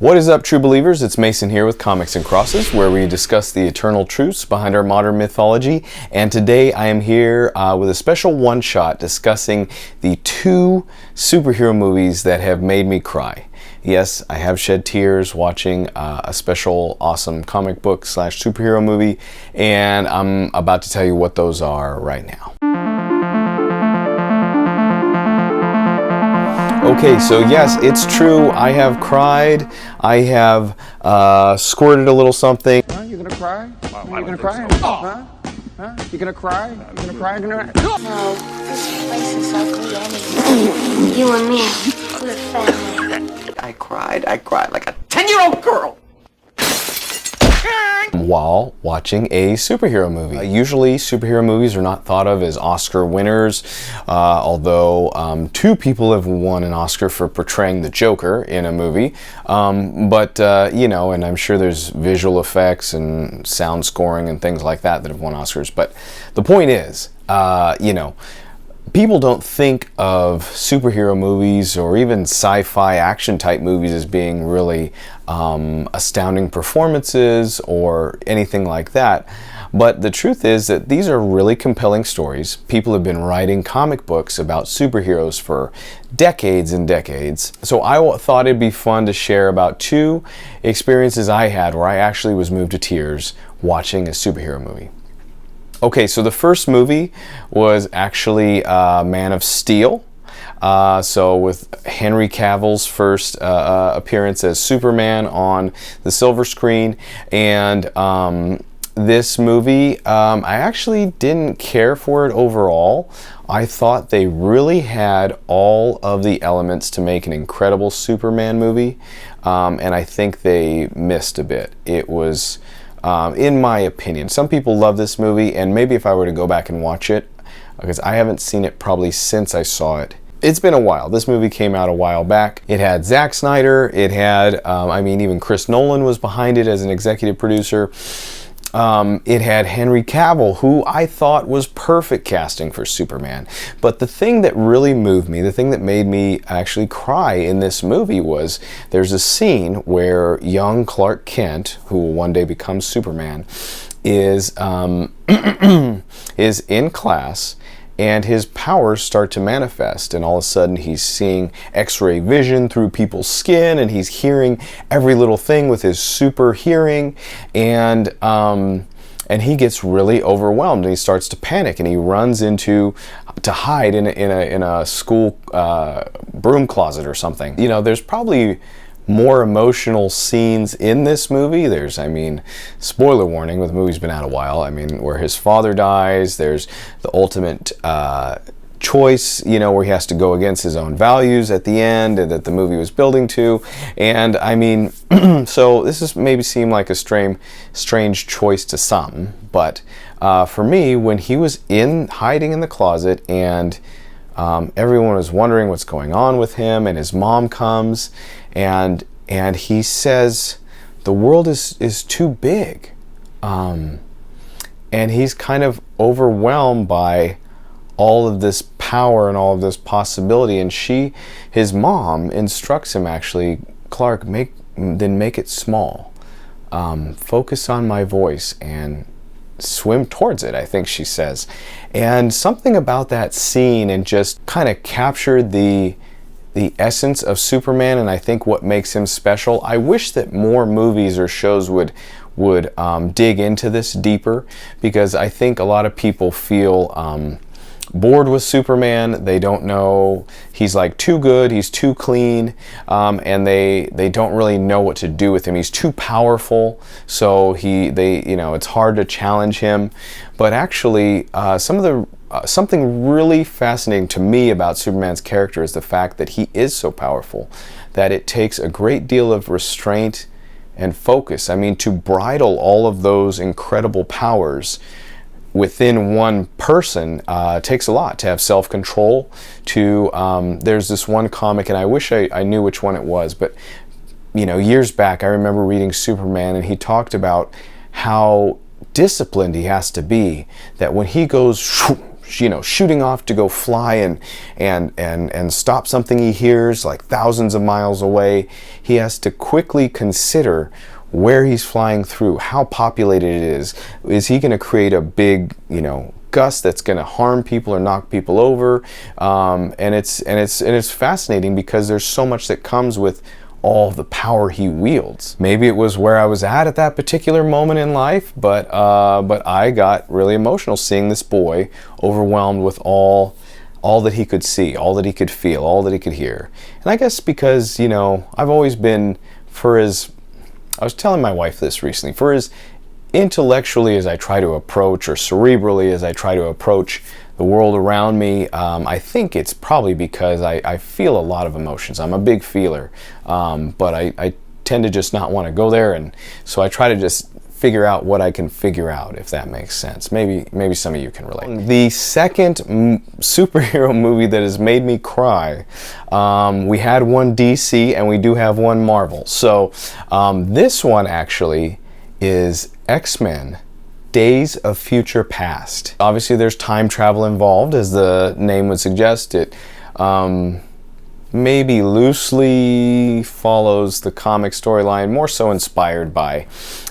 What is up, true believers? It's Mason here with Comics and Crosses, where we discuss the eternal truths behind our modern mythology. And today I am here with a special one-shot discussing the two superhero movies that have made me cry. Yes, I have shed tears watching a special awesome comic book / superhero movie, and I'm about to tell you what those are right now. Okay, so yes, it's true. I have cried. I have squirted a little something. Huh? You gonna cry? You gonna cry? Huh? You gonna cry? You gonna cry? No, this place is ugly anyway. You and me, we're family. I cried like a 10-year-old girl. While watching a superhero movie. Usually superhero movies are not thought of as Oscar winners, although two people have won an Oscar for portraying the Joker in a movie. You know, and I'm sure there's visual effects and sound scoring and things like that have won Oscars. But the point is, you know, people don't think of superhero movies or even sci-fi action type movies as being really astounding performances or anything like that. But the truth is that these are really compelling stories. People have been writing comic books about superheroes for decades and decades. So I thought it'd be fun to share about two experiences I had where I actually was moved to tears watching a superhero movie. Okay, so the first movie was actually Man of Steel. So with Henry Cavill's first appearance as Superman on the silver screen. And this movie, I actually didn't care for it overall. I thought they really had all of the elements to make an incredible Superman movie. And I think they missed a bit. It was... in my opinion, some people love this movie, and maybe if I were to go back and watch it, because I haven't seen it probably since I saw it. It's been a while. This movie came out a while back. It had Zack Snyder. It had, I mean, even Chris Nolan was behind it as an executive producer. It had Henry Cavill, who I thought was perfect casting for Superman. But the thing that really moved me, the thing that made me actually cry in this movie was there's a scene where young Clark Kent, who will one day become Superman, is is in class, and his powers start to manifest, and all of a sudden he's seeing X-ray vision through people's skin, and he's hearing every little thing with his super hearing, and he gets really overwhelmed, and he starts to panic, and he runs to hide in a school broom closet or something. You know, there's probably more emotional scenes in this movie. There's, I mean, spoiler warning, the movie's been out a while. I mean, where his father dies, there's the ultimate choice, you know, where he has to go against his own values at the end and that the movie was building to. And I mean, so this is maybe seem like a strange choice to some, but for me, when he was hiding in the closet and everyone was wondering what's going on with him, and his mom comes and he says the world is too big, and he's kind of overwhelmed by all of this power and all of this possibility, and his mom instructs him, actually, Clark, make it small, focus on my voice and swim towards it, I think she says. And something about that scene and just kind of captured the essence of Superman, and I think what makes him special. I wish that more movies or shows would dig into this deeper, because I think a lot of people feel bored with Superman. They don't know, he's like too good, he's too clean, and they don't really know what to do with him. He's too powerful, so you know, it's hard to challenge him. But actually, something really fascinating to me about Superman's character is the fact that he is so powerful that it takes a great deal of restraint and focus. I mean, to bridle all of those incredible powers within one person takes a lot. To have self-control, there's this one comic, and I wish I knew which one it was, but you know, years back I remember reading Superman, and he talked about how disciplined he has to be, that when he goes shooting off to go fly and stop something he hears like thousands of miles away. He has to quickly consider where he's flying through, how populated it is. Is he going to create a big, gust that's going to harm people or knock people over? And it's fascinating because there's so much that comes with all the power he wields. Maybe it was where I was at that particular moment in life, but I got really emotional seeing this boy overwhelmed with all that he could see, all that he could feel, all that he could hear. And I guess because, I've always been, I was telling my wife this recently, for as intellectually as I try to approach, or cerebrally as I try to approach the world around me, I think it's probably because I feel a lot of emotions. I'm a big feeler, but I tend to just not want to go there, and so I try to just figure out what I can figure out, if that makes sense. Maybe some of you can relate. The second superhero movie that has made me cry, we had one DC and we do have one Marvel. So this one actually is X-Men Days of Future Past. Obviously there's time travel involved, as the name would suggest. It maybe loosely follows the comic storyline, more so inspired by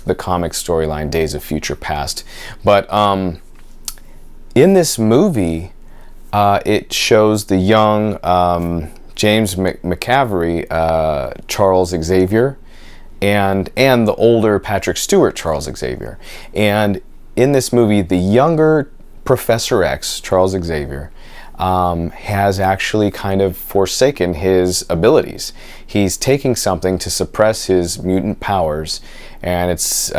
the comic storyline Days of Future Past. But in this movie, it shows the young James McAvoy, Charles Xavier, and the older Patrick Stewart, Charles Xavier. And in this movie, the younger Professor X, Charles Xavier, has actually kind of forsaken his abilities. He's taking something to suppress his mutant powers, and it's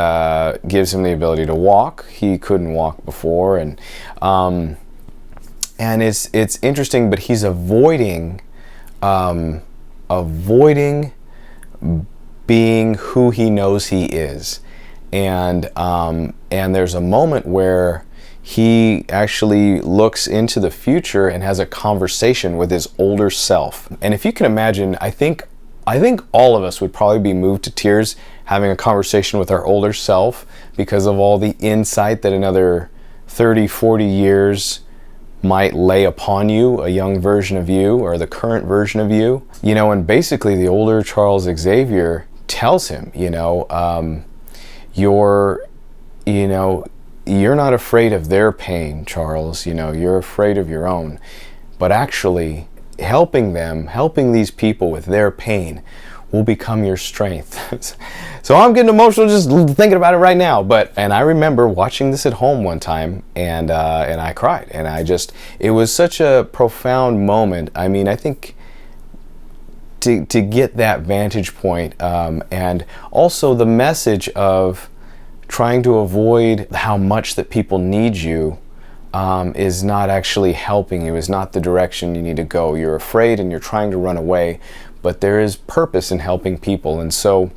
gives him the ability to walk. He couldn't walk before, and it's interesting. But he's avoiding being who he knows he is, and there's a moment where he actually looks into the future and has a conversation with his older self. And if you can imagine, I think all of us would probably be moved to tears having a conversation with our older self because of all the insight that another 30, 40 years might lay upon you, a young version of you or the current version of you. And basically the older Charles Xavier tells him, you're not afraid of their pain, Charles. You're afraid of your own. But actually, helping these people with their pain will become your strength. So I'm getting emotional just thinking about it right now. And I remember watching this at home one time, and I cried. And it was such a profound moment. I mean, I think to get that vantage point, and also the message of trying to avoid how much that people need you is not actually helping you, is not the direction you need to go. You're afraid and you're trying to run away, but there is purpose in helping people. And so,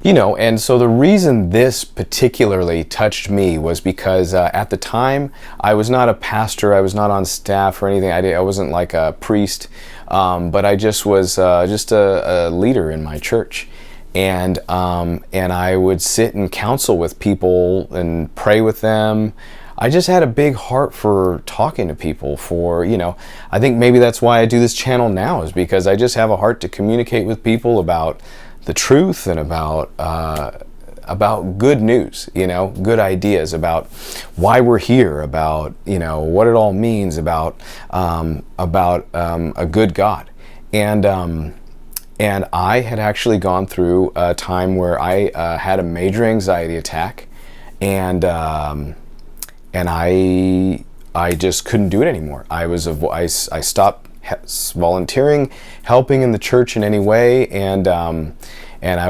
the reason this particularly touched me was because at the time, I was not a pastor, I was not on staff or anything. I wasn't like a priest, but I just was just a leader in my church. And I would sit and counsel with people and pray with them. I just had a big heart for talking to people, I think maybe that's why I do this channel now, is because I just have a heart to communicate with people about the truth and about good news, good ideas about why we're here, about, what it all means, about a good God. And I had actually gone through a time where I had a major anxiety attack, and I just couldn't do it anymore. I stopped volunteering, helping in the church in any way, and I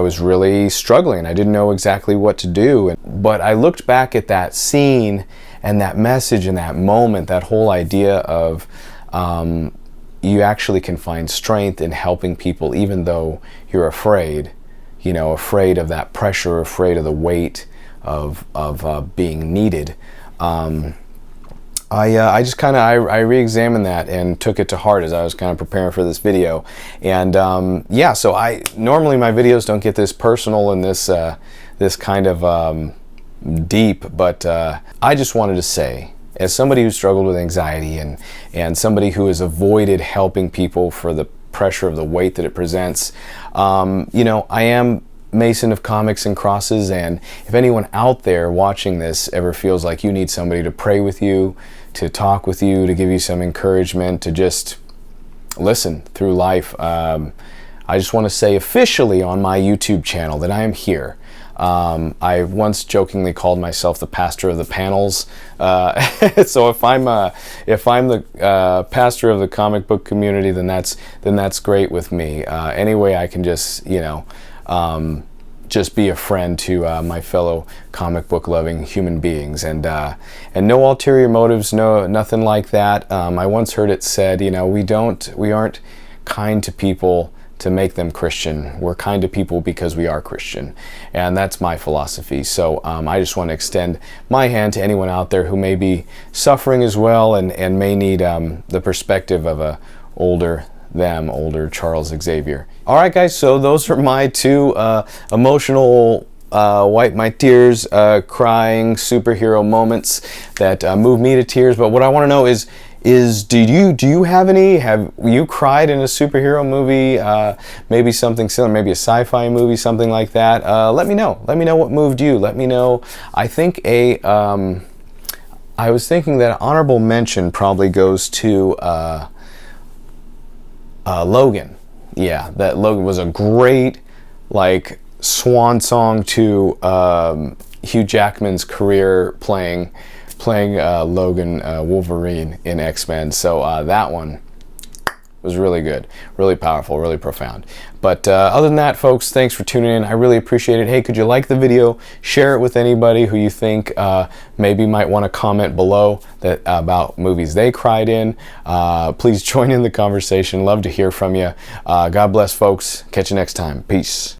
was really struggling. I didn't know exactly what to do. But I looked back at that scene and that message and that moment, that whole idea of you actually can find strength in helping people even though you're afraid, afraid of that pressure, afraid of the weight of being needed. I just I re-examined that and took it to heart as I was kind of preparing for this video. And so normally my videos don't get this personal and this kind of deep, but I just wanted to say as somebody who struggled with anxiety and somebody who has avoided helping people for the pressure of the weight that it presents, you know, I am Mason of Comics and Crosses, and if anyone out there watching this ever feels like you need somebody to pray with you, to talk with you, to give you some encouragement, to just listen through life, I just want to say officially on my YouTube channel that I am here. I once jokingly called myself the pastor of the panels. So if I'm the pastor of the comic book community, then that's great with me. Anyway, I can just, you know, just be a friend to my fellow comic book loving human beings, and no ulterior motives, nothing like that. I once heard it said, you know, we aren't kind to people to make them Christian. We're kind to people because we are Christian, and that's my philosophy. So I just want to extend my hand to anyone out there who may be suffering as well, and may need the perspective of a older Charles Xavier. All right, guys, so those are my two emotional, wipe my tears, crying superhero moments that move me to tears. But what I want to know is do you have any? Have you cried in a superhero movie? Maybe something similar, maybe a sci-fi movie, something like that. Let me know. Let me know what moved you. Let me know. I think I was thinking that honorable mention probably goes to Logan. Yeah, that Logan was a great, like, swan song to Hugh Jackman's career playing Logan Wolverine in X-Men. So that one was really good, really powerful, really profound. But other than that, folks, thanks for tuning in. I really appreciate it. Hey, could you like the video? Share it with anybody who you think maybe might want to comment below that about movies they cried in. Please join in the conversation. Love to hear from you. God bless, folks. Catch you next time. Peace.